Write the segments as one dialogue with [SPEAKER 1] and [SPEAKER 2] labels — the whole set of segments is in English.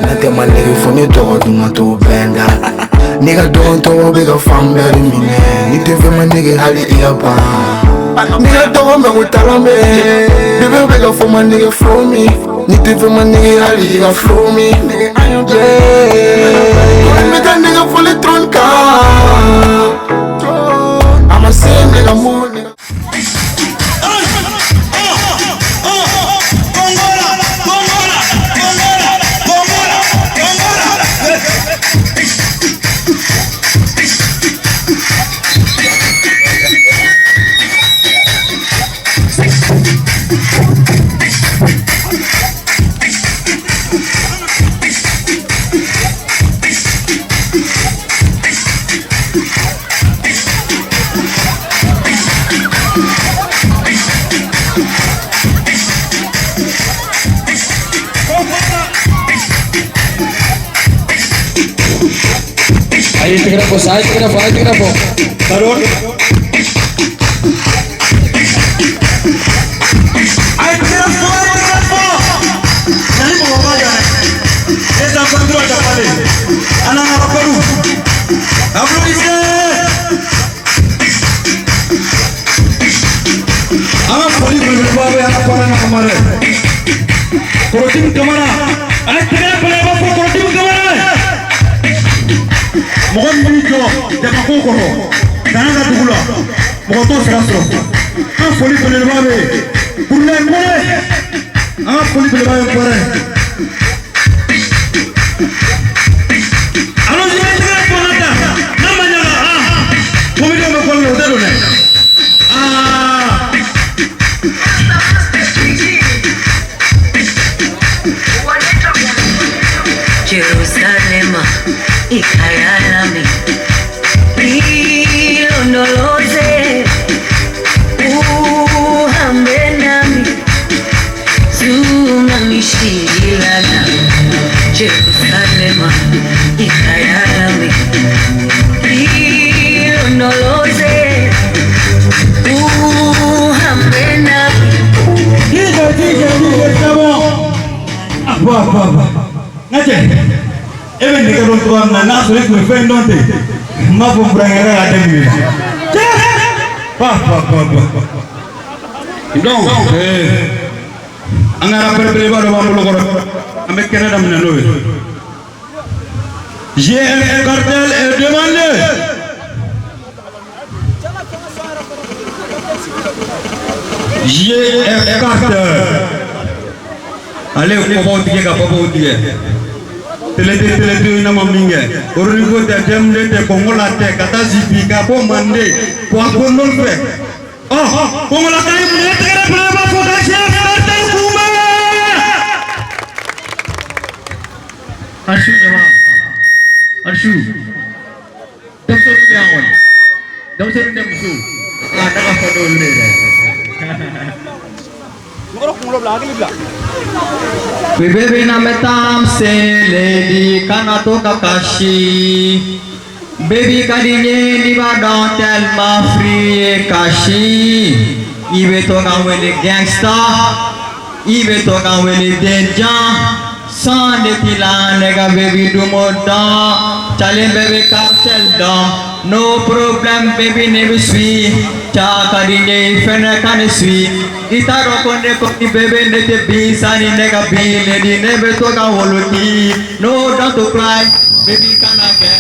[SPEAKER 1] Nate my nigga phone it to do not to bend. Nigga don't talk big of fun better me. Need to feel my nigga how it up. Nigga don't me with all me. Baby beg for my nigga flow me. Need to feel my nigga how it up flow me. Yeah. Me that nigga fully drunk. I'm a same nigga more nigga.
[SPEAKER 2] Ahí te grabo. Tarun. Ahí te grabo. Nani mau baca? Esa kontrol dapat. Anak apa baru? Ablu ise. Anak poli berbagai anak orang kemana? Protein kemana? Anak kita boleh bawa protein kemana? Mohon minjo, jangan kokoh. Jangan ada gula. Mohon tu serasro. Apa polis berlebihan? Pulang boleh. Apa polis berlebihan boleh? Anu jangan jangan ponata. Namanya Komedi apa kalau hotel ni?
[SPEAKER 3] Jerusalem, ikayalami, ilondoloze, uhambe nami, tunamishilana. Jerusalem, ikayalami, ilondoloze, uhambe nami.
[SPEAKER 2] Kita bersama. Apa? Ngaji. Even ni kalau tuan nana sulit berfriend nanti, mahu berangkat ada ni. Bah. Dong. Angara berbeza dengan malu korang. Ambil Canada mana loe. JL cartel demande. JL cartel. Allez, apa tiga. Tele nama minge. Orang itu jam dete Kongola te kata zipi kapo mande. Puak kondol pe. Kongola kali punya tegara berapa fotasi kartel kuma. Arshu jawab. Arshu. Doktor Tiawan. Doktor Nemsu. Ada apa kondol ni? Bebe nametam se lady kanato kakashi baby kadine niba tel ma free kashi ibe to kawele gangsta ibe to kawele deja sande tila nega baby dumoda chale baby cartel da no problem baby never sweet cha kadine fena kan sweet itaro konde koki bebe nete bisani nega bile di nebe toka woluti no don't to cry baby kana ke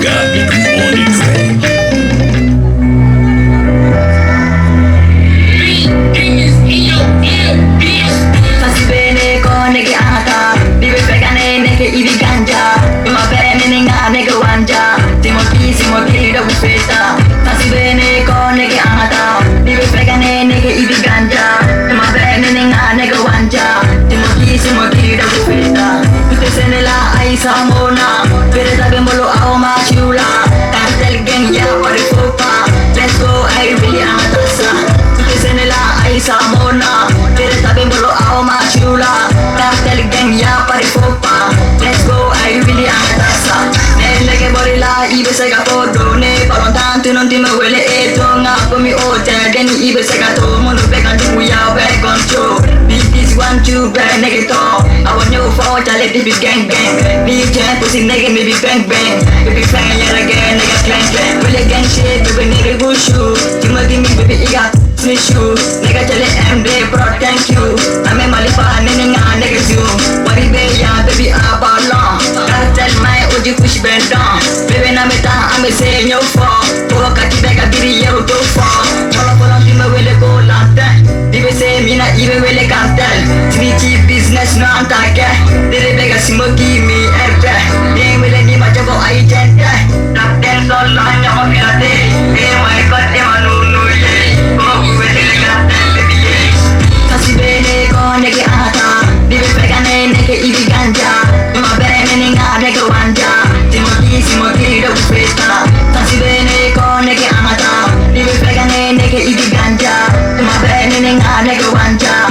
[SPEAKER 4] Gabi on the track.
[SPEAKER 3] Fasibene kone ke ata bibe pegane neke ibi ganja ma bene ninga neke wanja timo kiri da bufeta fasibene kone ke ata bibe pegane neke ibi ganja ma bene ninga neke wanja timo kiri da bufeta tute senela aisa mona pere da bembolo ao ma chula cartel gang ya pare popa let's go I really amata tute senela aisa mona pere da bembolo ao ma chula cartel gang ya pare popa let's go I really amata nelle che borilla ibe se capodo ne parlo tanto non ti me huele e tonga come o te deni ibe sekato Mulu bekan duku ya be goncho This 1 2 bang nigga to I want you for chale TV gang gang DJ pussy nigga maybe bang bang Baby bang yet again nigga clang clang Really gang shit baby nigga gushu Cuma gimme baby iga Nishu nigga chale MD bro thank you Ame malipa nene nga nigga zoom Wari be ya baby abalong Cartel my uji push bend down Baby na meta ame say yo for Puro kati bega biri yo do for Polo polo tima wele go lantern Dibe say mina ibe wele cartel Tricky business no antake Dere bega simoki mi erpe Deng wele ni majago ai jente Lakten sol lanya ko pirate my god ema nunu ye Kogu wele cartel baby ye Kasi bene ko nege ata Dibe bega nege ibi ganja Tuma bere meninga nege wanja Simoki do festa Kasi bene ko nege ata Dibe bega nege ibi ganja Tuma bere meninga nege wanja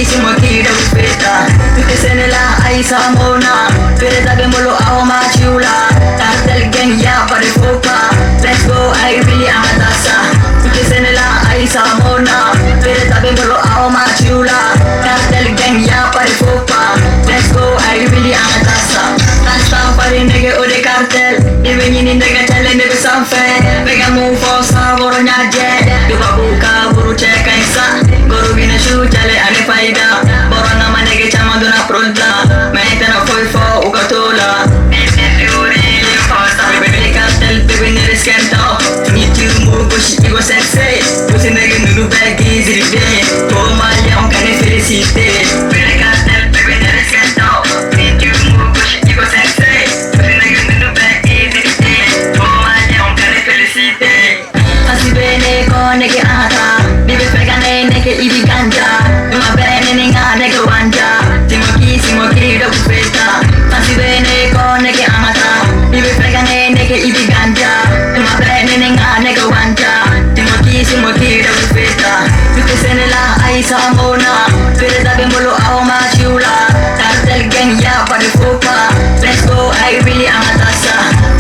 [SPEAKER 3] Simoki do festa Tuke senela ay samona Pere tabe molo ako machula Cartel gang ya pare foka Let's go I really amatasa Tuke senela ay samona Pere tabe molo ako machula Cartel gang ya pare foka Let's go I really amatasa Tasta pare nege ode cartel Dibe nyini nege chale nebe sanfe Vega move for sa boro nyaje Duba buka buru ceka isa Goro bina shu chale ane faida Boro nama nege chama dona pronta Mete na foi fo ukatola Nete teori fosta Bebe cartel bebe nere skenta Nitu mugo shi igo sensei Pusi nege nunu bagi ziride Koma liam kane felicite Bebe cartel bebe nere skenta Nitu mugo shi igo sensei Pusi nege nunu bagi ziride Koma liam kane felicite Kasi bene ko nege ata Bibe pegane nege ibi ganja Uma bene ninga nege wanja Simoki do festa Kasi bene ko nege ata Bibe pegane nege ibi ganja Uma bene ninga nege wanja Simoki do festa Tuke senela ay samona Pere tabe molo ako machula Cartel gang ya pare foka Let's go I really amatasa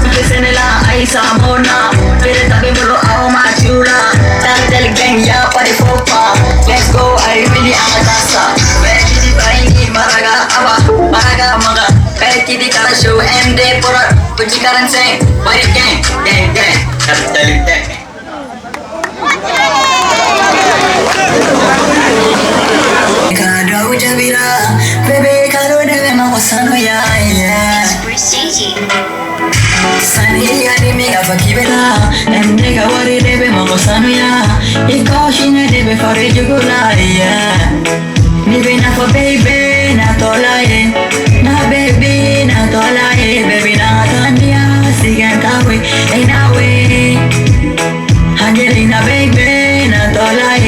[SPEAKER 3] Tuke senela ay samona Pere tabe molo ako machula Cartel gang ya pare foka Let's go I really amatasa Pere baini maraga aba maraga maga Pere kidi kara show MD pora Puji karan sing Pare gang gang gang Cartel gang Kado jabira, bebe kado debe mawasano ya Sani ya di mega fakibela, emdega wari debe mawasano ya Iko shine debe fare jugula Nibe na for baby na tola Na baby na tola baby na tandia sigan kawe nawe Angelina baby na tola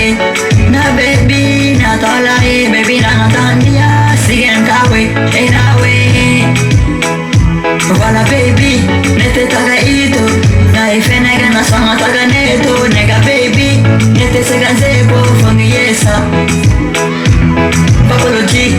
[SPEAKER 3] Na baby na tola baby na tandia sigan kawe nawe Wala baby nete taga ito Na ifenega na sama taga neto Nega baby nete segan zebo fongi yesa Papology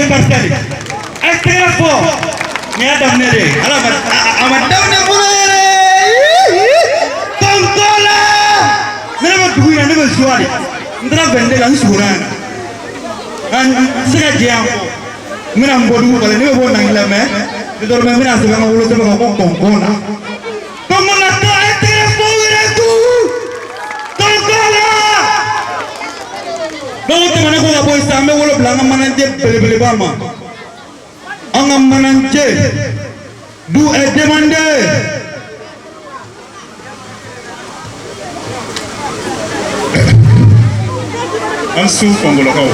[SPEAKER 4] Dieu partage. Un très fort. Mais Adam Nere. Alors, Adam Nere. Tontola. Nana ma dugu ina ne bɛ zuwa de. N taara vende la n sugura yan. Se ka jɛ yan kɔ. N bɛna n bɔ dugu kɔnɔ ne bɛ bɔ Nangila mais désormais n bɛna sɛbɛn n ka wolosɛbɛn kan ko kɔnkɔn na. Kɔnkɔn na tɔ un très fort wɛrɛ tout. Tontola. Donc tɛmɛnen kɔ ka bɔ yen sisan an bɛ wolo bila an ka manager belebeleba ma. An ka manager d'où est demandé.
[SPEAKER 5] Ansu Kongolakaw.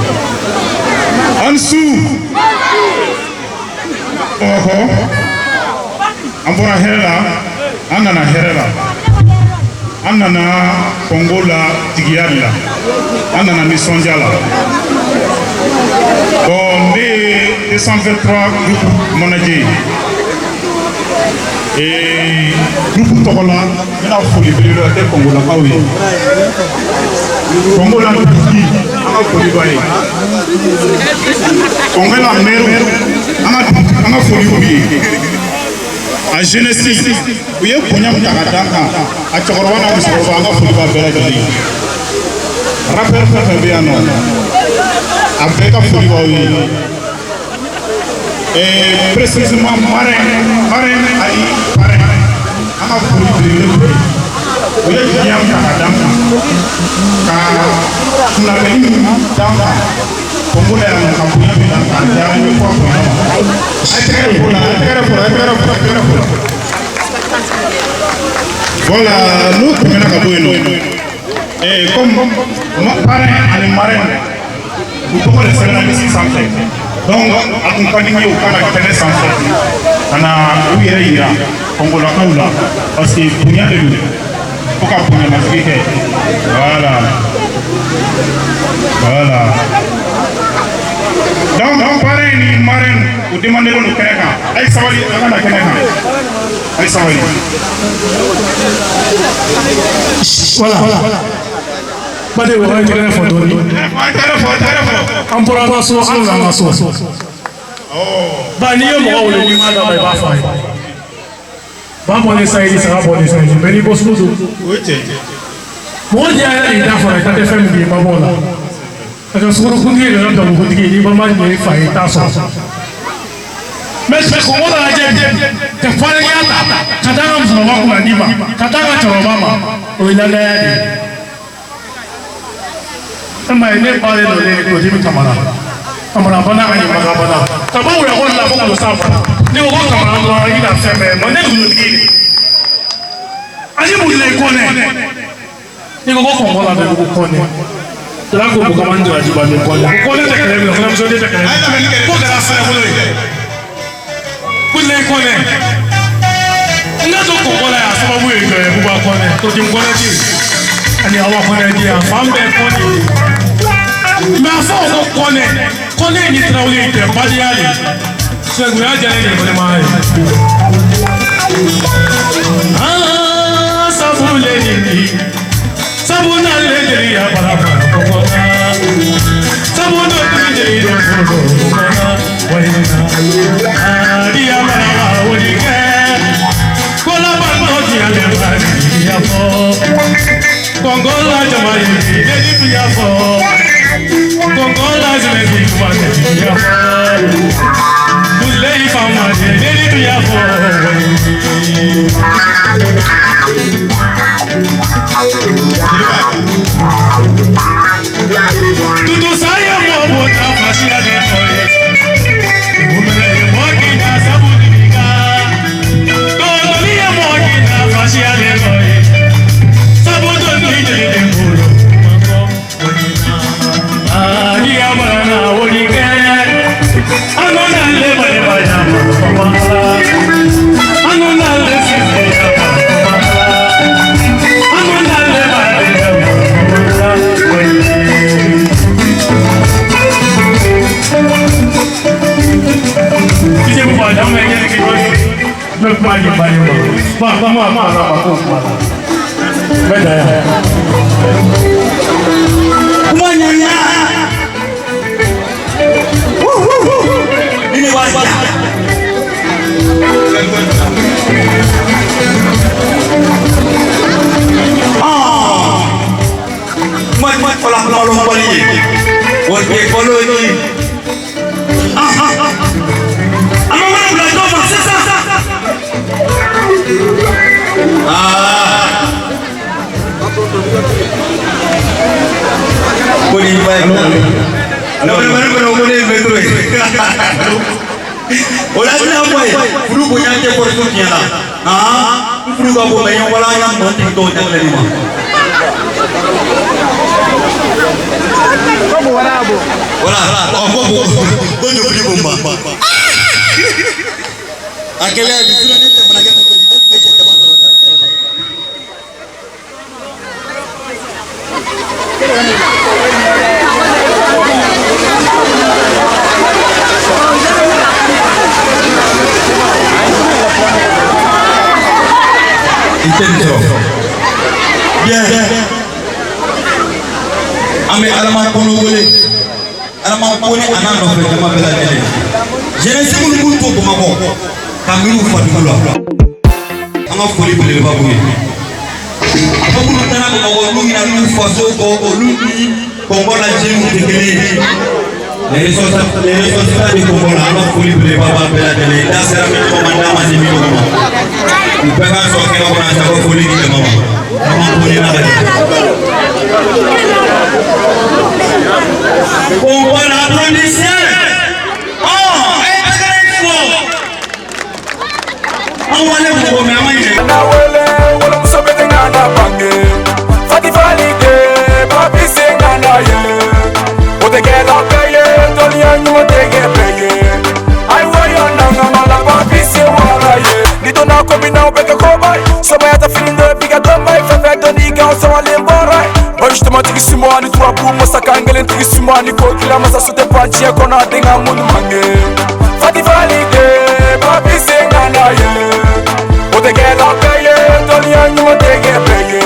[SPEAKER 5] Ansu. Oho. An bɔra hɛrɛ la, an nana hɛrɛ la. An nana Kongo la tigiya de la. An nana nisɔndiya la. Bon, ne ye 223 groupe manager. Groupe tɔgɔ la, n bɛna foli belebele kɛ Kongolakaw ye. Kongo la dugutigi, an ka foli b'a ye. Kongo la maire, an ka foli b'u ye. A jeunesse, u ye bonya min ta ka d'an kan, a cɛkɔrɔba n'a musokɔrɔba an ka foli b'a bɛɛ lajɛlen ye. Rappeur fɛn fɛn bɛ yan nɔ, a bɛɛ ka foli b'aw ye. Précisément marraine ani parrain, an ka foli belebele b'u ye. U ye diɲɛ min ta ka d'an kan, ka kunnafoni min d'an kan, Kongo la yan nɔ ka bonya min d'an kan, a diyara n ye fɔ a bonya ma. A tɛgɛrɛ fo la, a tɛgɛrɛ fo la, a tɛgɛrɛ fo la, a tɛgɛrɛ fo la. Voilà, n'o tɛmɛna ka bɔ yen nɔ, comme parrain ani marraine, u tɔgɔ de sɛbɛnna liste sanfɛ. Donc a tun ka di n ye u ka na kɛnɛ sanfɛ ka na u yɛrɛ yira Kongolakaw la parce que bonya de don. Faut ka bonyamasigi kɛ. Voilà. Voilà. Donc parrain ni marraine u demandé don kɛnɛ kan. A ye sabali a ka na kɛnɛ kan. A ye sabali.
[SPEAKER 6] Voilà. Bade wo ay kɛnɛ fɔ dɔɔni. An bɔra an ka so an nana an ka so. Ba n'i ye mɔgɔ wele n'i m'a lamɛn i b'a fɔ a ye. Ba bɔlen sayidi saga bɔlen sayidi mais n'i bɔ sugu don. Mɔgɔ diya yɛrɛ de da fɔra i ta tɛ fɛn min ye ba b'o la. Parce que sugurukuntigi de ye dɔnkilikuntigi n'i ba ma ɲɛ i fa ye i t'a sɔrɔ. Mais Kongo la lajɛ ka farinya ta ka taa an ka musokɔrɔba kunna d'i ma ka taa an ka cɛkɔrɔba ma o ye ladaya de ye. Ama ne pare no le ko dimi kamara amara bana ani maga bana tabawu ya ko la ko ko safa ni ko kamara no ina seme mo ne gulu digi ani mu le ko ne ni ko ko la be ko ne la ko ko mando aji ba le ko ne te kere ko na so de te kere ko kala sa ko le ko le ko ne nga to ko la ya sababu e ko ba ko ne to dim ko ne ji ani awa ko ne ji ambe ko ne mais à force de connaître ni travailler de pas d'y aller c'est que là j'ai vraiment ah ça vous les dit ça vous n'allez dire ya para ça vous ne dire ah dia para wodi ke kola ba di ale ba ya fo Kongo la jama yi de ya fo Kongo la jama yi wa de ya fo Mulei fama de ya fo Tudo saia mo bota facia de foi Mulei mo ki na sabu diga Todo dia mo ki na facia de foi Sabu do ni de puro Ani amana woliga Anona le bale baya Anona le sise Anona le bale Kise mo ba dama ngene ki me pa ni ba ni ba beda ya kumanyanya
[SPEAKER 4] Mat kalau nolong balik, oke kalau ini, ama mana belajar bahasa sah, boleh baik, benar-benar boleh betul. Orang ni apa ya? Guru punya je persuasian lah. Guru kamu bayang wala yang penting tu jangan lima.
[SPEAKER 1] Kamu wala abu.
[SPEAKER 4] Wala, aku boleh beri bomba. Akhirnya di sini ni teman lagi macam ni teman bien ame alama kono gole alama kone anano fe jama bela jele jeunesse mun to ko mako kamiru fatula anga foli bele babu ni ababu tana ko wolu ina lu faso ko olu ko ngona jemu tekele les responsables de Congo anga foli bele baba bela jele da sera mi ko manda ma jemi ko ma ipeka so ke ko na sa ko foli ni mama mama foli na Congo la applaudissez. On va le voir mais amanye.
[SPEAKER 7] Na wele wala musobete ngana bange. Fati valide papi sengana ye. Otegela peye tolia nyumo tege peye. Ai wayo nanga mala papi se wala ye. Nitona komi na obeke kobai. Soma yata filindo biga dombai. Fefe doni ga osama lemborai. Justement tigi simwani tuwa bumo sakangele tigi simwani ko kila masa sote panchi ya kona denga mundu mange Fati valide papi sengana ye Otegela peye tolia nyumo tege peye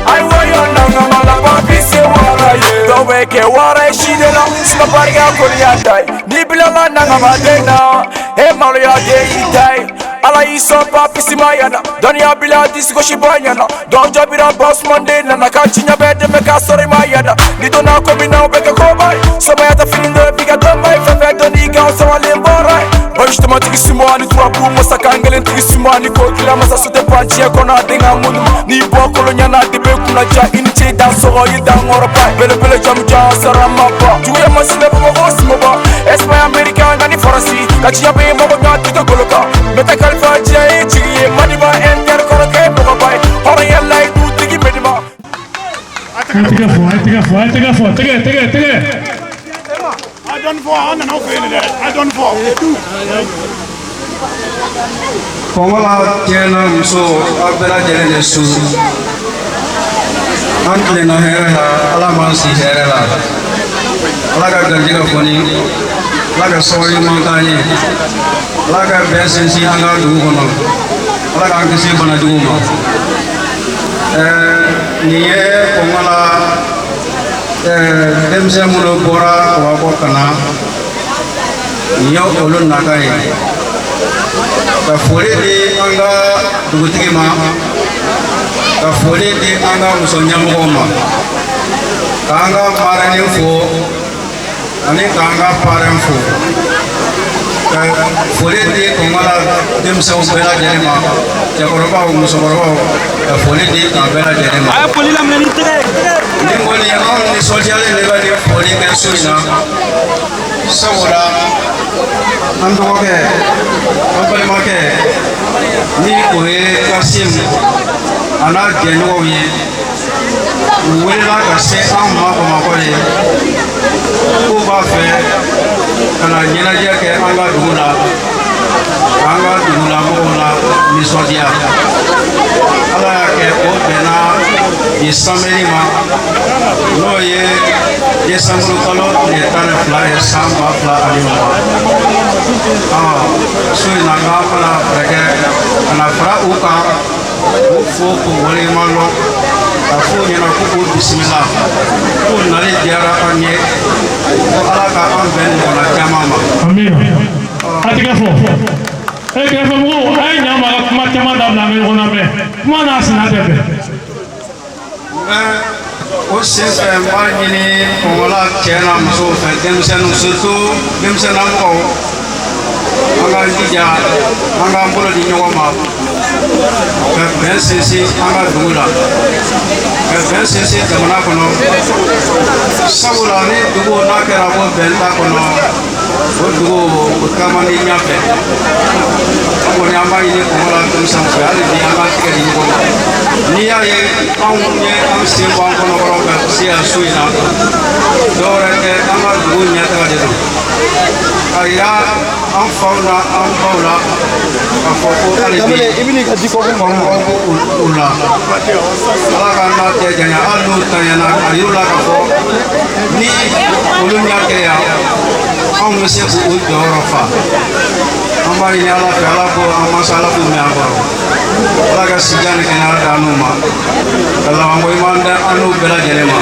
[SPEAKER 7] Ai wayo nanga mala papi se wara ye Doweke wara shidela sima pariga koli ya dai Nibilala nanga madena e malo ya de itai Ala iso papi simayana Dania bila disiko shibanyana Donja bira boss mandena Nakachinya bede meka sori mayana Nito na komi na ubeke kobai Soma yata filindo biga dombai Fefe doni ga osama lemborai Justement tigi simwani tuwa bumo sakangele tigi simwani ko kila masa sote panchi ya kona denga mundu Ni bokolo nyana dibe kuna ja iniche dan soro yida ngoro pai Bele bele jamu ja sarama ba Juya masile bumo osimo ba Espa Amerika ngani farasi Kachiya be mogo ngati ka goloka Meta kalfa jai chigi maniba enter koroke mogo bai Hora yalla idu tigi medima
[SPEAKER 5] I done for on and off in that. I done for.
[SPEAKER 8] Kongola tiena muso abela jere su antle no hera ala mansi hera la ala ga garjiga foni ala ga sori mangani ala ga besensi anga du kono ala ga ngisi bana du ma niye kongola demse mulo bora wa ko kana yo olun nakai ka fole de anga dugutigi ma ka fole de anga musonyamugo ma ka anga parani fo ani ka anga paran fo ka fole de kongala demse o bela jere ma jakoroba o musokoroba ka fole de ka bela jere ma ay poli lam ni tere ni ngoni on ni sociale le ba ni fole ka suina sawora ando ke ampale make ni oe kasim ana jeno ye wela ka se amma ko makore ko ba fe kana nyena je ke anga dugula mo la ni sodia ala ke o bena isameri ma no ye yesamru kalo ne tane fla samba fla alima soy nanga fala reke ana fra uka ufo ko wale malo afu nyana ko bismillah ko nale diara anye ko ala ka an ben na jamama
[SPEAKER 6] amin fɔ e kɛrɛfɛ mɔgɔw a ye ɲa ma ka kuma caman dabila an bɛ ɲɔgɔn lamɛn kuma n'a sina tɛ bɛn.
[SPEAKER 8] o senfɛ n b'a ɲini kɔngɔla cɛ n'a musow fɛ denmisɛnninw surtout denmisɛnninlamɔgɔw an k'an jija an k'an bolo di ɲɔgɔn ma ka bɛn sinsin an ka dugu la ka bɛn sinsin jamana kɔnɔ sabula ni dugu n'a kɛra ko bɛn t'a kɔnɔ o dugu o taama di ɲɛfɛ an kɔni an b'a ɲini kɔngɔla denmisɛnw fɛ hali bi an k'an tigɛ di ɲɔgɔn ma n'i y'a ye anw ye an sen bɔ an kɔnɔkɔrɔ ka se yan so in na dɔwɛrɛ tɛ an ka dugu ɲɛtaga de don ka yira an faw la an baw la k'a fɔ ko hali bi kɔngɔ b'u la ala k'an n'a tɛ janya hali n'u tanyana a yir'u la k'a fɔ ni olu ɲɛ kɛ yan anw bɛ se k'u jɔyɔrɔ fa an b'a ɲini ala fɛ ala ko an mansa ala k'u mɛn an kɔrɔ ala ka sijan ni kɛnɛya d'an n'u ma ka labanko ɲuman di an n'u bɛɛ lajɛlen ma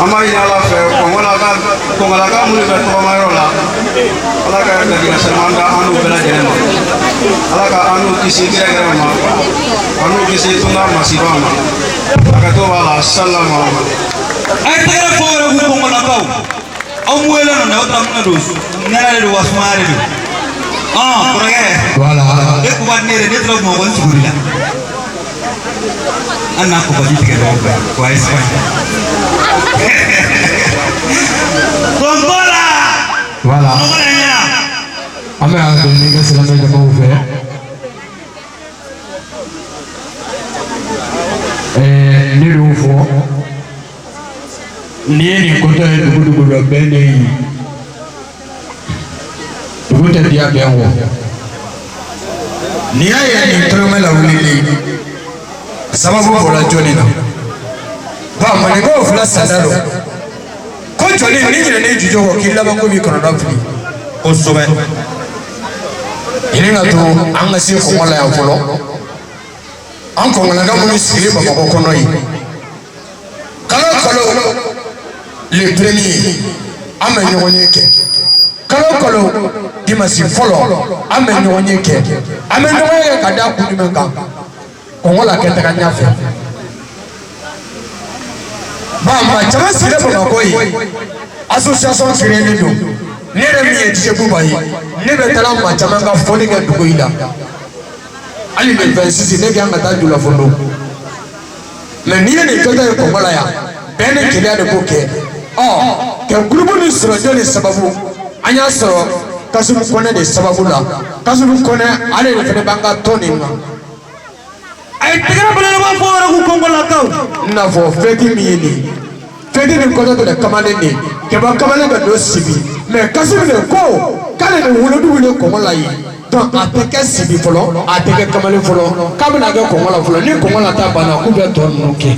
[SPEAKER 8] an b'a ɲini ala fɛ kɔngɔlaka minnu bɛ tɔgɔmayɔrɔ la ala ka garijɛgɛ sɛnɛman da an n'u bɛɛ lajɛlen ma ala ka an n'u kisi gɛrɛgɛrɛ ma an n'u kisi tunga masiba ma a ka to b'a la salama
[SPEAKER 4] a ye tɛgɛrɛ fɔ yɛrɛ k'u kɔngɔlakaw aw wele nɔ n'aw ta mun don nɛnɛ de don wa sumaya de don kɔrɔkɛ e ko ne yɛrɛ ne tora bamakɔ n sigili la an n'a kɔgɔji tigɛ ɲɔgɔn fɛ wa ye sɛbɛn kɔnbɔla
[SPEAKER 1] Voilà. An bɛ hakili ɲini ka silamɛ jamaw fɛ ne y'o fɔ ni ye nin kɔtɔ ye dugu la bɛɛ ne ye dugu tɛ diya bɛn wɔ n'i y'a ye nin tɔrɔmɛ la wulili sababu bɔra jɔnni na ba maninkaw fila sanda don ko jɔnni ni ɲinɛnen jujɔ kɔ k'i laban ko b'i kɔnɔna fili kosɛbɛ ɲini ka to an ka se kɔngɔ la yan fɔlɔ an kɔngɔlaka minnu sigilen bamakɔ kɔnɔ yen kalo kalo le premier an bɛ ɲɔgɔn ye kɛ kalo kalo dimanche fɔlɔ an bɛ ɲɔgɔn ye kɛ an bɛ ɲɔgɔn ye ka da kun jumɛn kan kɔngɔ la kɛ taga ɲɛfɛ maa caman sigilen bamakɔ yen association créée don ne yɛrɛ min ye Dj Bouba ye ne bɛ taa maa caman ka fɔli kɛ dugu in la hali le 26 ne kan ka taa Julafondo mais n'i ye nin kɛtɔ ye kɔngɔ la yan bɛɛ ni keleya de b'o kɛ ka groupe ni sɔrɔ jɔn de sababu an y'a sɔrɔ Kasimu Kɔnɛ de sababu la Kasimu Kɔnɛ ale de fana b'an ka tɔn nin na
[SPEAKER 4] a ye tɛgɛrɛ belebeleba fɔ yɛrɛ k'u kɔngɔlakaw
[SPEAKER 1] i n'a fɔ fɛti min ye nin fɛti nin kɔtɔ tɛ kamalen de kɛba kamalen ka don sibi mais Kasimu de ko k'ale de wolodugu de kɔngɔ la yen donc a tɛ kɛ sibi fɔlɔ a tɛ kɛ kamalen fɔlɔ k'a bɛna kɛ kɔngɔ la fɔlɔ ni kɔngɔ la ta banna k'u bɛ tɔ ninnu kɛ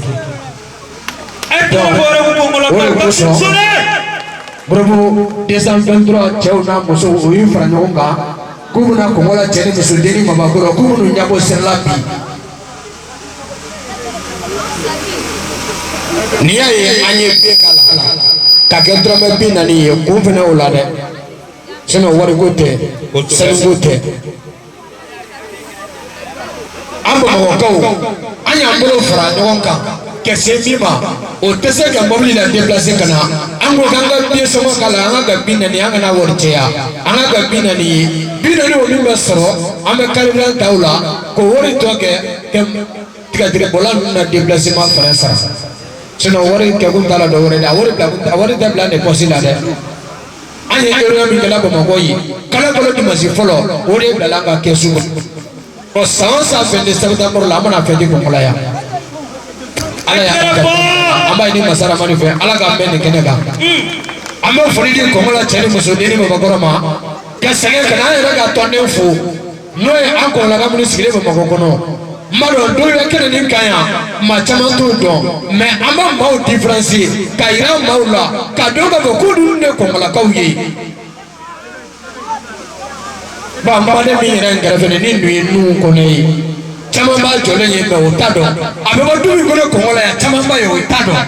[SPEAKER 1] Bravo 223 cɛw n'a musow o y'u fara ɲɔgɔn kan k'u bɛna kɔngɔ la cɛ ni muso denni mabakɔrɔ k'u bɛn'u ɲɛbɔ sɛnɛla bi n'i y'a ye an ye bɛɛ k'a la ka kɛ dɔrɔmɛ 40 ye kun fana o la dɛ sinon wariko tɛ sanuko tɛ an bamakɔkaw an y'an bolo fara ɲɔgɔn kan ka se min ma o tɛ se ka mobili la déplacer ka na an ko k'an ka biye sɔngɔ k'a la an ka 40 an kana wari cɛya an ka 40 ye 40 o min bɛ sɔrɔ an bɛ carburant ta o la k'o wari tɔ kɛ tigadigɛbɔla ninnu na déplacement fana sara sinon wari kɛkun t'a la dɔwɛrɛ dɛ a wari tɛ bila ne poche la dɛ an ye erreur min kɛla Bamakɔ yen kalo kalo dimanche fɔlɔ o de bilala an ka kɛsu kɔnɔ san o san 22 septembre la an bɛna fɛti kɔngɔ la yan ala y'a kɛ an b'a ɲini Masa Rahamani fɛ ala k'an bɛn nin kɛnɛ kan an bɛ foli di kɔngɔ la cɛ ni muso den ni Bamakɔrɔ ma ka sɛgɛn ka na an yɛrɛ ka tɔnden fo n'o ye an kɔngɔlaka minnu sigilen Bamakɔ kɔnɔ n b'a dɔn dɔw bɛ kɛnɛ nin kan yan maa caman t'o dɔn mais an b'a maaw différencier ka yira maaw la ka dɔn k'a fɔ k'olu de ye kɔngɔlakaw ye bon n baden min yɛrɛ n kɛrɛfɛ ni ninnu ye nuhu kɔnɛ ye caman b'a jɔlen ye mais o t'a dɔn a bɛ bɔ du min kɔnɔ kɔngɔ la yan caman b'a ye o t'a dɔn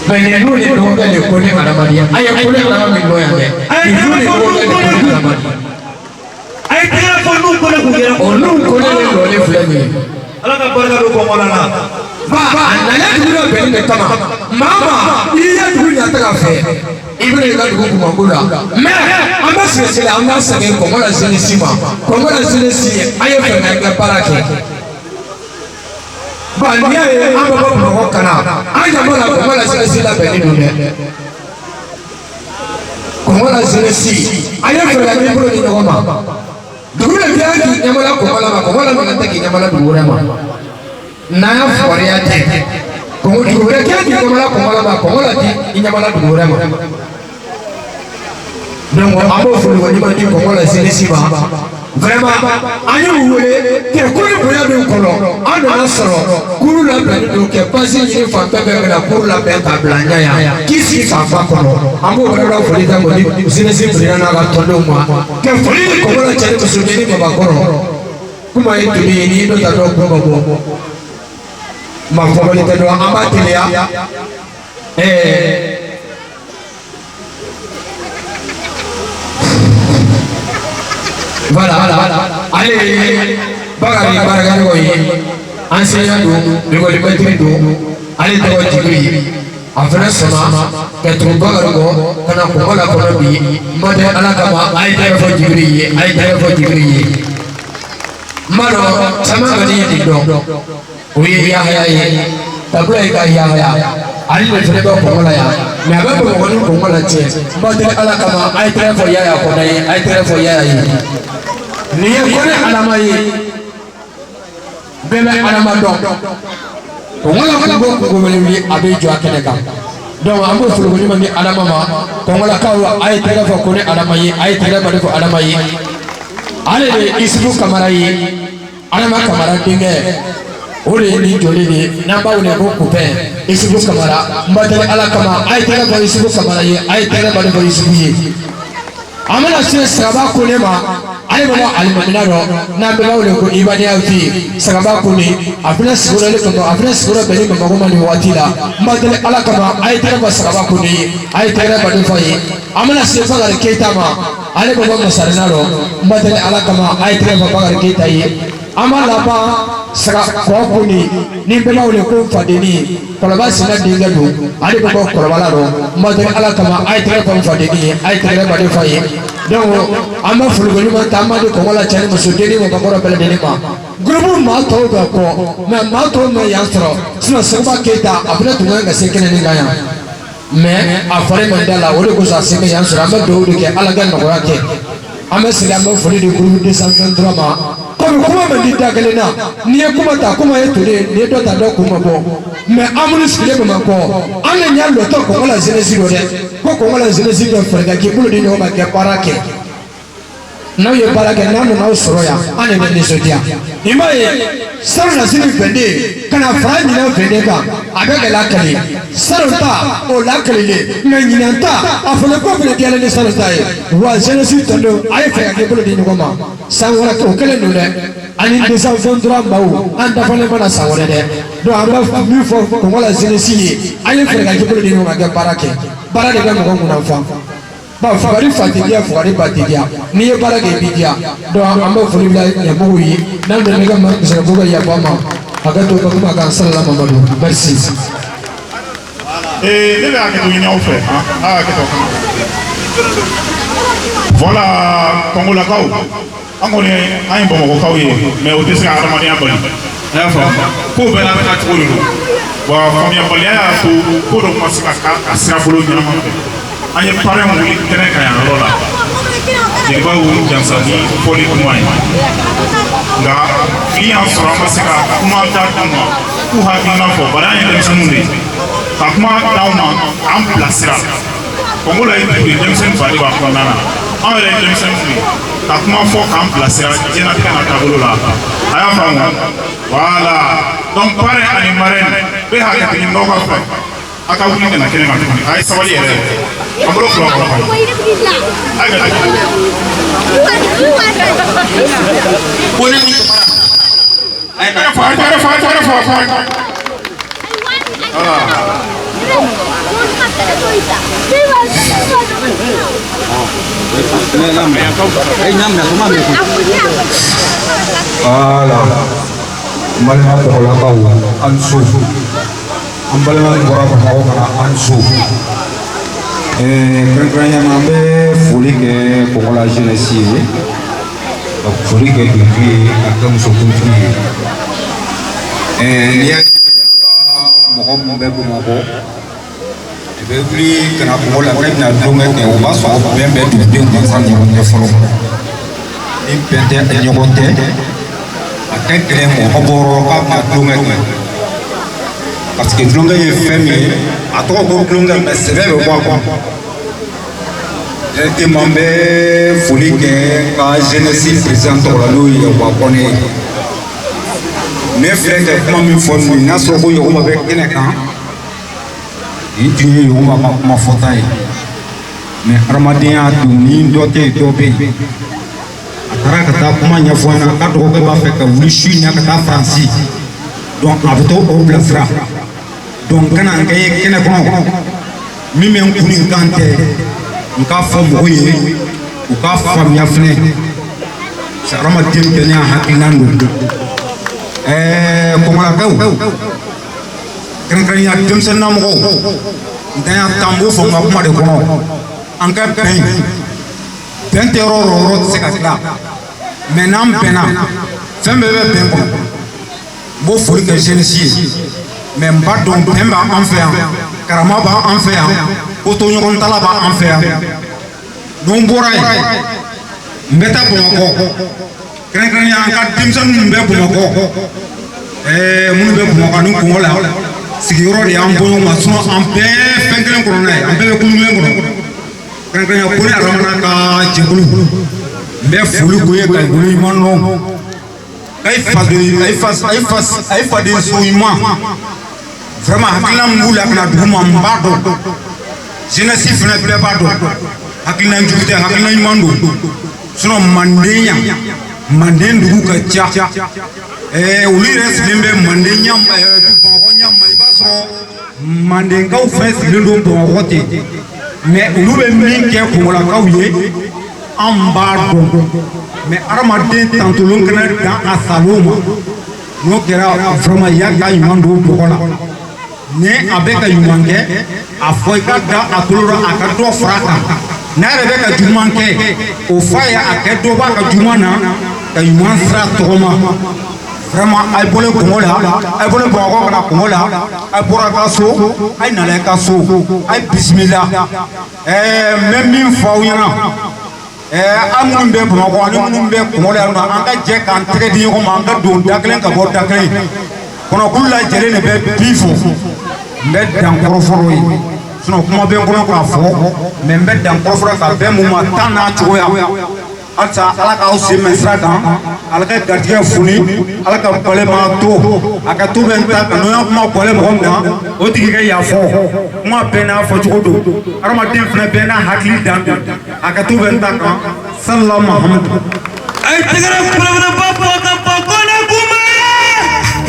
[SPEAKER 1] mais nous les dons les connaît à la manière. Aïe, on connaît la manière. Aïe, nous les dons les connaît à la manière.
[SPEAKER 4] Aïe, on
[SPEAKER 1] nous connaît les flemmés.
[SPEAKER 4] Alors que pour le coup, on a là.
[SPEAKER 1] Mama, il y a du à faire. Il veut les gars de Goumagula. Mais, on va se laisser la masse et comment la Sénissima. Comment la Sénissi, aïe, avec la paraque. Bah, il y a un peu de canard. Aïe, comment la Sénissi la belle. Comment la Sénissi, aïe, avec la belle de Roma. D'où le bien qui n'y a pas la comment la manette qui n'y a pas la Gourama. Naya Foriate. Como tu voudrais qu'il y ait comme la dit, il n'y a pas de problème. Donc, à mon fou, on dit comment la Sénissima. Vraiment, à nous, vous voulez, que le voyage de colon, en un solo, coule la peine, donc, passer une fois avec la cour la peine à Blagna, qui s'y s'en va colon. À mon frère, vous voulez, Sénissima, n'a pas tombé au moins. Que folie, comment la tienne se souvient de ma colon. Comment est-ce qu'il y a une autre ma favorite do amatelia voilà allez bagari enseignant do le maître do allez do Jibril afana sama petro bagaro kana ko la ko bi made ala kama ay tayfo Jibril mano sama gani do oui Yahya tabla ka Yahya ali le fere ba ko la ya me ba ko ko la tie ba de ala kama ay tere fo Yahya ko dai ay tere fo Yahya ni ko ne alama yi be be alama do ko wala ko wele wi abe jo akene ka donc ambo fulu ko ni ma ni alama ma ko wala ka ay tere fo ko ne alama yi ay tere ba ko alama yi ale isbu kamara yi alama kamara dinge ole ni joli ni namba wole ko coupe isubu kamara mbadale ala kama ay tere ba isubu kamara ye ay tere ba ko isubu ye amana se saba ko ne ma ay baba almamina ro namba wole ko ibadi afi saba ko ni afina sigura le ko afina sigura bele ko ko mani watila mbadale ala kama ay tere ba saba ko ni ay tere ba do faye amana se fa gar keita ma ale baba masarina ro mbadale ala kama ay tere ba gar keita ye amala ba saka kokuni ni bela wole ko fadeni kolaba sina dinga do ali ko kolaba ro mbade ala kama ay tere ko fadeni ay tere ba de faye donc ama fulgoni ma tamade ko wala chani musudeni mo bakora bela deni ma grupu ma to ba ko ma to ma yastro sina saba keta apna tunga ga sekene ni ga ya mais afare mandala wole ko sa sene yastro ama do ke ala ga no ke ama silama fuli de grupu de 123 ma kuma mandi dagalena ni kuma ta kuma etule ni do ta do kuma bo mais amunu sile ma ko ane nya lo to ko la jeunesse do de ko la jeunesse do frega ki bulu di no ma ke parake na ye parake na no na soroya ane ne sodia imaye sarna sini bende kana frani na bende ka abega la kali sarota o la kali le nyinanta afole ko bele diale ne sarota ye wa jeunesse to do ay frega ki bulu di no ma sangora ko kele no de ani des enfants baou anda fole mana sangore de do amba mi fo ko wala jeunesse ye ay frega ki bulu di no ma ke parake bara de ga mo nguna fa ba fagari fatigia fagari batigia ni ye bara ke bidia do amba fuli la ya bo yi nan de ga ma se bo ga ya ba ma aga to ko ma kan sallallahu alaihi wasallam merci
[SPEAKER 5] ne vais à ni en fait voilà Congo la kaw angone ay bon ko kaw ye mais au dessin aramani abali ya fa ko be la ka ko lu wa famia bali ya ko do masika ka asira bolo ni ma an ye parrain wuli kɛnɛ kan yan yɔrɔ la jeliba y'u jansani fɔli kuma ye nka fili y'an sɔrɔ an ma se ka kuma da d'u ma k'u hakilina fɔ bari an ye denmisɛnninw de ye ka kuma d'aw ma k'an bilasira Congo la ye dugu ye denmisɛnnin fari b'a kɔnɔna na an yɛrɛ ye denmisɛnninw de ye ka kuma fɔ k'an bilasira diɲɛnatigɛ n'a taabolo la a y'a faamu voilà donc parrain ani marraine bɛɛ hakɛtigi n'aw ka fɛ a ka wuli ka na kɛnɛ kan tuguni a ye sabali yɛrɛ an bolo fila kɔrɔ
[SPEAKER 8] Ala malama bola kau ansu ambalama bora kau kana ansu keren-kerennya mambe fuli ke pokola jeunesse fuli ke depuis akam sokunti dia moko mombe moko bebli kana pokola kena donga ke o baso bembe de mansan ni folo ni pente nyokote akekele mo oboro ka donga ke parce que donga ye femme a to ko donga mais c'est vrai quoi te mambe foli ke ka jeunesse président la lui wa connaît mais frère que comment me font na so ko yo ma be kene kan itu yo ma fotai mais ramadan tu ni dote dobe akara kata kuma nya fona ka to ko ba fe ka wishi nya kata franci donc abto au blasra donc kana ngaye kene kono mi men kuni kante nka fo mo ye u ka famia fne sa ramadan kenya hakinando ko mala gaw kren ya dem sen nam ko ndaya tambo fo ma kuma de kono anka pen terror se ka kla menam pena fembe be pen ko bo fori ke jeunesse mais mba don pemba en fait karama ba en fait ko to nyon tala ba en fait non boray mbeta bo ko kren ya anka dem sen mbe bo ko mun be bo ko nun ko la sigiro de am bono ma so am pe fengren ko na am pe ko nun ko kren ya ko ni aramana ka jibulu mbe fulu ko ye ka gulu man no ay fa de souma vraiment hakila mbula kana duma mbado jeunesse fena be bado hakila njute hakila mando suno mandenya mandendu ka cha uli res limbe mandenya du bongo nyam mai baso mandenga u fes lindo bongo te mais ulu be min ke ko la kawye ambado mais aramaden tantulon kana dans asaloma no kera vraiment yaga yimando bokola ne abeka yumanke afoika da atulura akato fraka na rebeka jumanke o faya akedo ba ka jumana ka yuman sra toma vraiment ay bole komola ay bole bogo kana komola ay bora kaso ay nale kaso ay bismillah même min fawina amun be Bamakɔ ani minnu bɛ Kɔngɔ la yan nɔ an ka jɛ k'an tɛgɛ di ɲɔgɔn ma an ka don da kelen ka bɔ da kelen kɔnɔkulu lajɛlen de bɛ bi fo n bɛ dan kɔrɔfɔrɔ ye kuma bɛ n kɔnɔ k'a fɔ mais n bɛ dan kɔrɔfɔrɔ ka bɛn mun ma tan n'a cogoya halisa Ala k'aw sen mɛn sira kan Ala ka garijɛgɛ foni Ala ka balima to a ka to bɛ n ta kan n'o y'a kuma bɔlen mɔgɔ min na o tigi ka yafɔ kuma bɛɛ n'a fɔcogo don adamaden fana bɛɛ n'a hakili dan don a ka to bɛ n ta kan sallallahu Muhammadu ay tigara kulabana bappa ka pakona kuma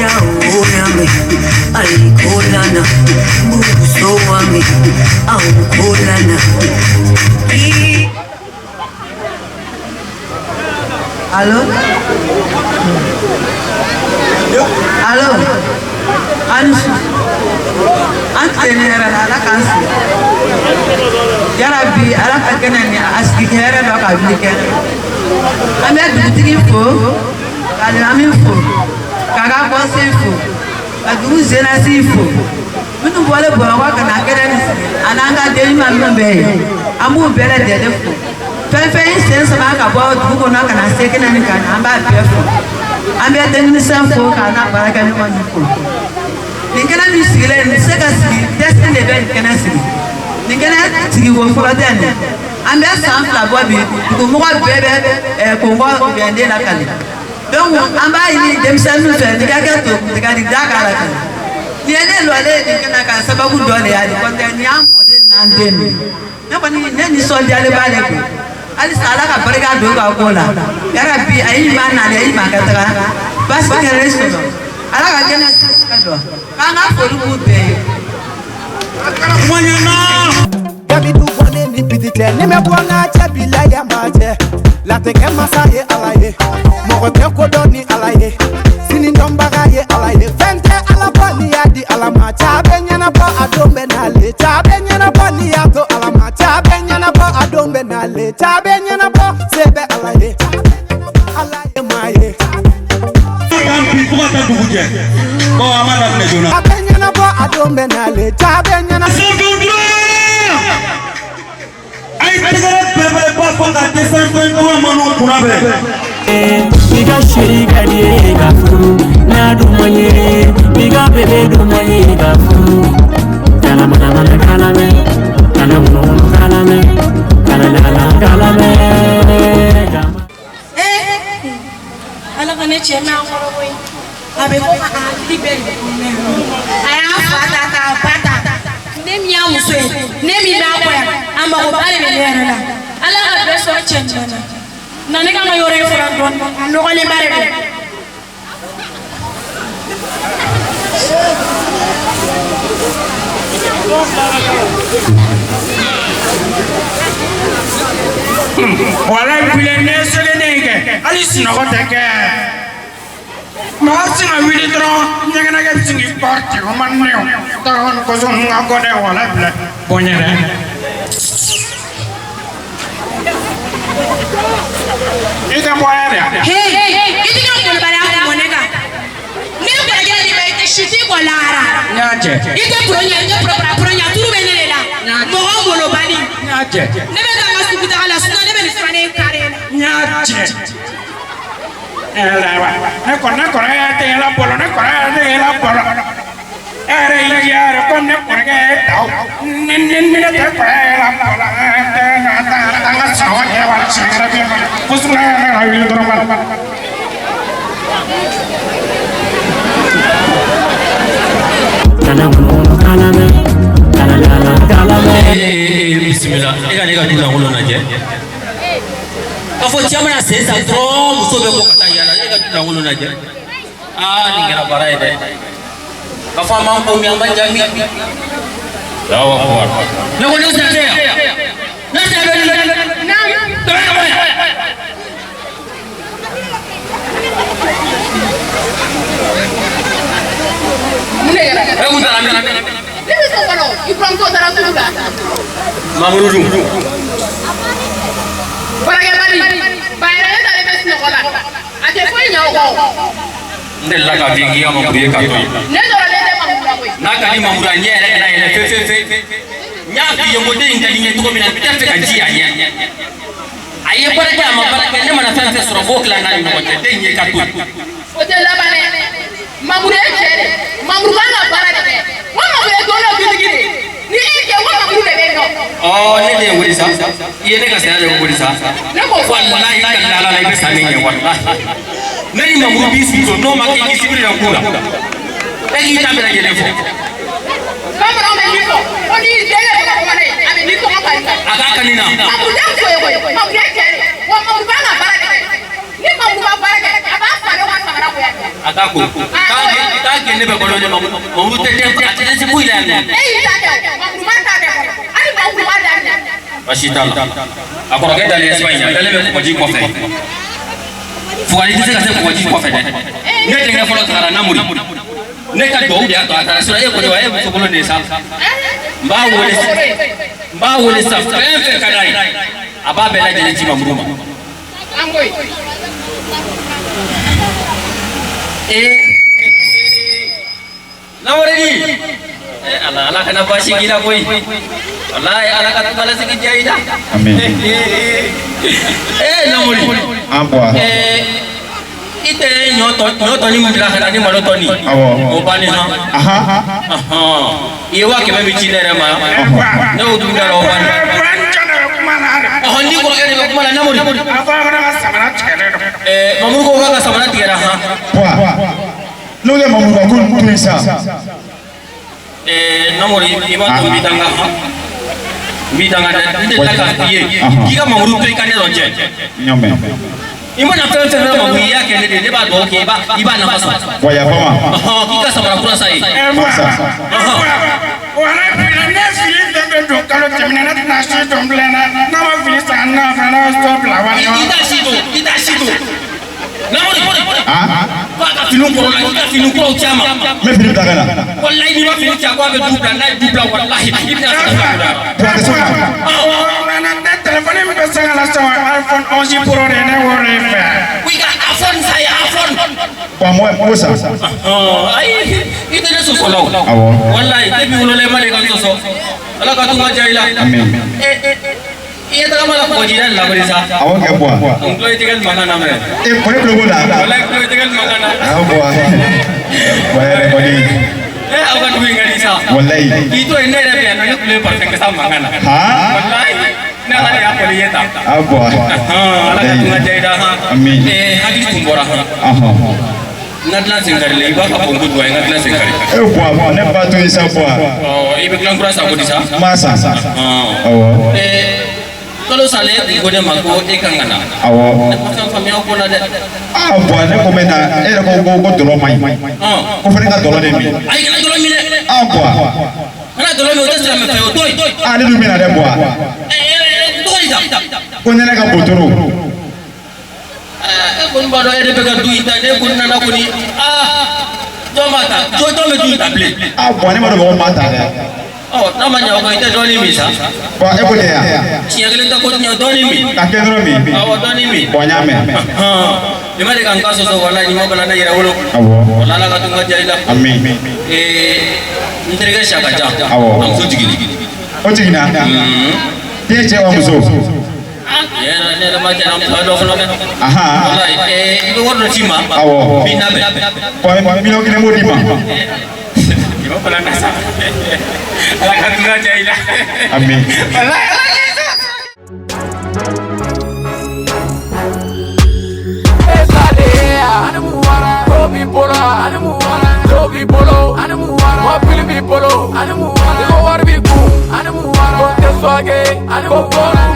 [SPEAKER 3] ya oyame ay kolana muso wami au kolana Allô? Allô? Antenera la kansi. Yarabi ala ka kenani aski kera do ka bilike. Ame dutigi fo, kale ami fo. Kaga konse fo. Aguru zena si fo. Minu bole bora wa kana kenani ananga deni ma mbe. Amu bele de fo. Fɛn sen sama ka bɔ dugu kɔnɔ ka na se kɛnɛ nin kan an b'a bɛɛ fo an bɛ denmisɛn fo k'a n'a baara kɛ ɲɔgɔn nin fo nin kɛnɛ min sigilen nin se ka sigi dɛsɛ de bɛ nin kɛnɛ sigi nin kɛnɛ sigi ko fɔlɔ tɛ nin an bɛ san 2 bɔ bi dugumɔgɔ bɛɛ bɛ kɔngɔ bɛnden lakali donc an b'a ɲini denmisɛnninw fɛ nin ka kɛ to tigɛli da k'a la kan nin ye ne lɔlen nin kɛnɛ kan sababu dɔ de y'a ye kɔntɛ nin y'an mɔden n'an den de ne kɔni ne nisɔndiyalen b'ale kun halisa Ala ka barika don ka ko la yarabi ayi ma nale ayi ma ka taga basi kɛra sɔrɔ Ala ka kɛnɛ ka dɔn k'an ka foli b'u bɛɛ ye
[SPEAKER 1] Gabi du bone ni pitite ni me bona che bila ya maje la te ke masaye alaye mo te ko doni alaye sini ndombaga ye alaye fente ala boni ya di ala ma cha benya ba adombe na le cha benya ba ni ya to ala ma cha benya ba adombe na le cha benya ba sebe alaye alaye maye
[SPEAKER 4] kan pi ko ta duguje ko amana ne jona
[SPEAKER 1] benya ba adombe na le cha benya na
[SPEAKER 4] ay tegere bebe ba ko ka desen ko ko manu kunabe
[SPEAKER 9] Biga shiri gadi ga furu na du manye biga bebe du manye ga furu kala mana kala me kala mo kala me kala me
[SPEAKER 10] ala kane chema ngoro boy abe ko ma libe aya fata ta pata nem ya muso nem ida ko ya amba ko bale be lera la ala ka be so chenjana nane ka ma yore fura don no ko le bare be
[SPEAKER 5] wala bile ne sele nege ali sinogo teke marsi na wili dro nyanga ga singi parti o manne ta ko so ngago de wala bile bonyere ida moyare
[SPEAKER 10] hey idiga mo bare ako monega ne ko ga ni be te shiti ko lara
[SPEAKER 5] nyaje
[SPEAKER 10] ide pronya turu benelela mo mo lo bani
[SPEAKER 5] nyaje
[SPEAKER 10] ne be ga masubita ala sunna ne be ni fane kare
[SPEAKER 5] nyaje ne ko te la polo ne ko te la polo ere ile yare ko ne ko ge tau ne te ko la polo anga sawa ke wa chira be kusuna na ile dro mal
[SPEAKER 9] kala me
[SPEAKER 2] bismillah ega dula ngolo na je kafo chama na sesa tro musobe ko kata yala ega dula ngolo na je ningera barai de kafa mambo miamba jami sawa kwa na ko nasa de nasa de na Mamurudu. Ndela ka vingi ama kuye ka to. Na ka ni mamura nyere na ile fe. Nyaki yongo de ngani nyeto mina bitafe ka njia nya. Aye baraka ama baraka ne mana fa soro bokla na ni ngote de nye ka to.
[SPEAKER 10] Ote la bane. Mamure chere. Mamura na baraka de. Wa mamure dona bidigidi. Ni ike wa mamure de no.
[SPEAKER 2] Oh ne de ngori sa. Iye ne ka sa de ngori sa. Wallahi kallala la ibe sa ne wallahi. Nani mamuru bisu no makiki sibiri na kula. Egi tamira gelefo.
[SPEAKER 10] Kama na ndiko. Oni dele kwa mane. Ame ndiko mapalika.
[SPEAKER 2] Akaka nina.
[SPEAKER 10] Mamuru dango yo. Mamure chere. Wa mamuru bana baraka de. Ni mamuru baraka de. Aba fare wa samara ko yake.
[SPEAKER 2] Atako. Ka gene be bolo ne mamuru tete atete si muila ne.
[SPEAKER 10] Mamuru mata de. Ani mamuru mata de.
[SPEAKER 2] Bashitala. Akora ke dale Espanya. Dale be ko ji ko fe. Fugali tise ka se ko ji ko fe de. Ne tenga folo tara namuri. Ne ka do de ato atara sura e ko de wa e ko bolo ne sa. Ba wole sa fe kadai. Aba be la jele ji mamuru ma.
[SPEAKER 10] Angoi.
[SPEAKER 2] Nawaredi. Ala kana bashi gila koi. Wallahi ala ka tukala sigi jaida.
[SPEAKER 5] amen
[SPEAKER 2] Namuri.
[SPEAKER 5] abwa
[SPEAKER 2] Ite nyoto ni mudra kana ni maloto ni.
[SPEAKER 5] awo
[SPEAKER 2] Obani ha.
[SPEAKER 5] aha
[SPEAKER 2] Iwa ke be chinere ma. Ne udunga ro ban. Ni ko ke be kumala namuri. Mamuru ko ga samana tigera ha.
[SPEAKER 5] wa lole mamu ba kun tunisa
[SPEAKER 2] Namuri iba to bidanga ha. Bidanga de taka ye. Giga mamuru to ikane roje.
[SPEAKER 5] nyome
[SPEAKER 2] Imana fɛn fɛn bɛ ma ya kɛ ne b'a dɔn kɛ i b'a nafa sɔrɔ.
[SPEAKER 5] Wa yafa ma.
[SPEAKER 2] K'i ka samara kura sa ye.
[SPEAKER 5] Masa.
[SPEAKER 6] Wala bila ne fili fɛn fɛn don kalo tɛmɛnen ne tɛna si don bilen dɛ n'a ma fili san n'a fana n'a sɔ bila wali.
[SPEAKER 2] I t'a si don. Namori. Ko a ka fini kɔrɔ la i ka fini kɔrɔw caman.
[SPEAKER 5] N bɛ fini ta ka na.
[SPEAKER 2] Walayi n'i ma fini cɛ ko a bɛ du bila n'a ye du bila walahi i bɛna se ka taa
[SPEAKER 6] Ne telefɔni min bɛ se ka na sɔn iPhone 11 Pro de ne wɔɔrɔ in fɛ.
[SPEAKER 2] i ka iPhone sa ye iPhone.
[SPEAKER 5] Wa mo sa.
[SPEAKER 2] Ayi i tɛ ne sɔsɔ la o.
[SPEAKER 5] Awɔ.
[SPEAKER 2] Walayi depuis wolola i ma deli ka n sɔsɔ. Ala ka tunga diya i la.
[SPEAKER 5] Amen.
[SPEAKER 2] I ye tagama la kɔgɔji da labɛn sa.
[SPEAKER 5] Awɔ kɛ bɔ.
[SPEAKER 2] N tulo i tɛgɛ mankan na mɛ.
[SPEAKER 5] Ko ne tulo b'o la.
[SPEAKER 2] Walayi tulo i tɛgɛ mankan na.
[SPEAKER 5] Awɔ bɔ. Wa yɛrɛ kɔni.
[SPEAKER 2] Aw ka dugu in ka di sa.
[SPEAKER 5] Walayi.
[SPEAKER 2] K'i to yen ne yɛrɛ bɛ yan nɔ ne tulo ye parfum kasa mankan na. Walayi ne ala de y'a fɔli ye tan.
[SPEAKER 5] Awɔ bɔ.
[SPEAKER 2] Ala ka tunga diya i la.
[SPEAKER 5] Amin.
[SPEAKER 2] Hakili tun bɔra. N ka dilan sen kari la i b'a ka pɔnpu don a ye n ka dilan sen kari.
[SPEAKER 5] Bɔ ne ba to yen sa bɔ.
[SPEAKER 2] I bɛ dilan kura san ko di sa.
[SPEAKER 5] Ma san. Awɔ.
[SPEAKER 2] Kalo salen e ko ne ma ko e kan ka na.
[SPEAKER 5] Awɔ.
[SPEAKER 2] Ne ma fɛn faamuya o ko la dɛ.
[SPEAKER 5] Bɔn ne ko bɛ na e yɛrɛ ko dɔlɔ man ɲi. Ko fɔ ne ka dɔlɔ de min.
[SPEAKER 2] Ayi kana dɔlɔ min dɛ.
[SPEAKER 5] Bɔn.
[SPEAKER 2] Kana dɔlɔ min o tɛ silamɛ fɛ o to yen.
[SPEAKER 5] Ne dun bɛna dɛ bɔ.
[SPEAKER 2] Tɔgɔ di ta.
[SPEAKER 5] Ko ne ka botoro.
[SPEAKER 2] E kɔni b'a dɔn e de bɛ ka du in ta ne kɔni nana kɔni jɔn b'a ta jɔn bɛ du in ta bilen.
[SPEAKER 5] Bɔn ne ma dɔn mɔgɔ ma ta dɛ.
[SPEAKER 2] N'a ma ɲɛ o kan i tɛ dɔɔnin min sa.
[SPEAKER 5] Bɔn e ko tɛ yan.
[SPEAKER 2] Tiɲɛ kelen tɛ ko tiɲɛ dɔɔnin min.
[SPEAKER 5] Ka kɛ dɔrɔn min.
[SPEAKER 2] Awɔ dɔɔnin min.
[SPEAKER 5] Bɔn n y'a mɛn.
[SPEAKER 2] Nin ma de ka n ka sɔsɔ walayi nin ma bala ne yɛrɛ wolo.
[SPEAKER 5] Awɔ.
[SPEAKER 2] Wala Ala ka tunga diya i la.
[SPEAKER 5] Amin.
[SPEAKER 2] N terikɛ Siyaka Dia.
[SPEAKER 5] Awɔ.
[SPEAKER 2] A muso jiginna.
[SPEAKER 5] O jiginna. Den cɛ wa muso.
[SPEAKER 2] Ne yɛrɛ ma jɛn muso dɔ fɔlɔ dɛ. Walayi i bɛ wari dɔ ci ma.
[SPEAKER 5] Awɔ.
[SPEAKER 2] Bin labɛn.
[SPEAKER 5] Bɔn miliyɔn kelen b'o di ma.
[SPEAKER 2] I ma bala na sa. Ala ka tunga diya i la.
[SPEAKER 5] Amin.
[SPEAKER 2] Walayi Ala ka
[SPEAKER 7] Animu wara,